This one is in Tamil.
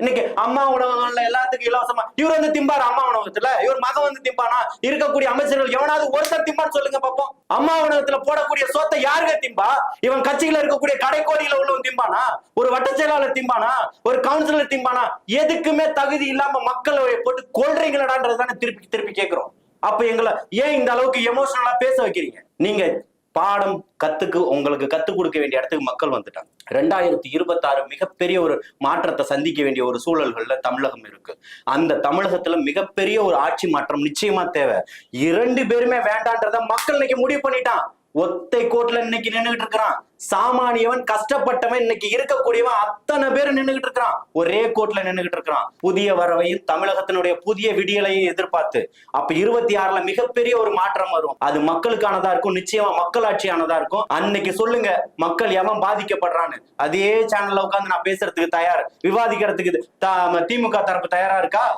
இன்னைக்கு அம்மா உணவகங்கள்ல எல்லாத்துக்கும் இலவசமா இவர் வந்து திம்பாரு. அம்மா உணவகத்துல இவர் மகன் வந்து திம்பானா? இருக்கக்கூடிய அமைச்சர்கள் எவனாவது ஒருத்தர் திம்பான்னு சொல்லுங்க பாப்போம். அம்மா உணவகத்துல போடக்கூடிய சொத்தை யாருங்க திம்பா? இவன் கட்சியில இருக்கக்கூடிய கடைக்கோடியில உள்ளவன் திம்பானா? ஒரு வட்ட செயலாளர் திம்பானா? ஒரு கவுன்சிலர் திம்பானா? எதுக்குமே தகுதி இல்லாம மக்களை போட்டு கொள்றீங்களடான்றதுதானே திருப்பி திருப்பி கேட்கிறோம். அப்ப எங்களை ஏன் இந்த அளவுக்கு எமோஷனலா பேச வைக்கிறீங்க? நீங்க பாடம் உங்களுக்கு கத்துக் கொடுக்க வேண்டிய இடத்துக்கு மக்கள் வந்துட்டாங்க. 2026 மிகப்பெரிய ஒரு மாற்றத்தை சந்திக்க வேண்டிய ஒரு சூழல்கள்ல தமிழகம் இருக்கு. அந்த தமிழகத்துல மிகப்பெரிய ஒரு ஆட்சி மாற்றம் நிச்சயமா தேவை. 2 பேருமே வேண்டான்றத மக்கள் இன்னைக்கு முடிவு பண்ணிட்டான். ஒத்தை கோட்ல இன்னைக்கு நின்றுகிட்டு இருக்கிறான். சாமானியவன் கஷ்டப்பட்டவன் இன்னைக்கு இருக்கக்கூடியவன் அத்தனை பேர் நின்றுகிட்டு இருக்கிறான். ஒரே கோட்ல நின்றுகிட்டு இருக்கிறான். புதிய வரவையும் தமிழகத்தினுடைய புதிய விடியலையும் எதிர்பார்த்து அப்ப 26ல மிகப்பெரிய ஒரு மாற்றம் வரும். அது மக்களுக்கானதா இருக்கும். நிச்சயமா மக்களாட்சியானதா இருக்கும். அன்னைக்கு சொல்லுங்க மக்கள் எவன் பாதிக்கப்படுறான்னு. அதே சேனல்ல உட்காந்து நான் பேசுறதுக்கு தயார், விவாதிக்கிறதுக்கு திமுக தரப்பு தயாரா இருக்கா?